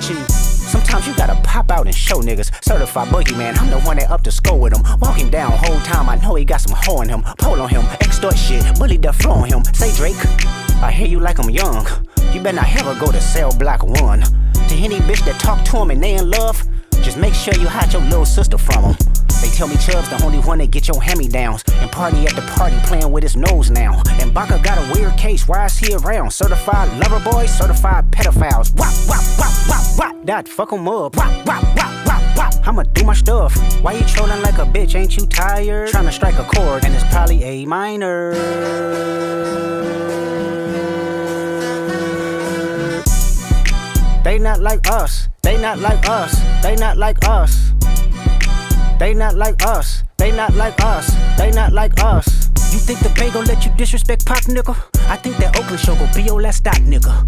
Gucci. Sometimes you gotta pop out and show niggas. Certified boogeyman, I'm the one that up to score with him. Walk him down whole time, I know he got some hoe in him. Pull on him, extort shit, bully the flow on him. Say Drake, I hear you like I'm young. You better not ever go to cell block 1. To any bitch that talk to him and they in love, just make sure you hide your little sister from him. They tell me Chubb's the only one that get your hand-me-downs and party at the party playing with his nose now. And Baka got a weird case, why is he around? Certified lover boys, certified pedophiles. Wop, wop, wop, wop, wop, that fuck him up. Wop, wop, wop, wop, wop, I'ma do my stuff. Why you trolling like a bitch, ain't you tired? Tryna strike a chord and it's probably A minor. They not like us, they not like us, they not like us. They not like us, they not like us, they not like us. You think the Bay gon' let you disrespect Pop, nigga? I think that Oakland show gon' be your last stop, nigga.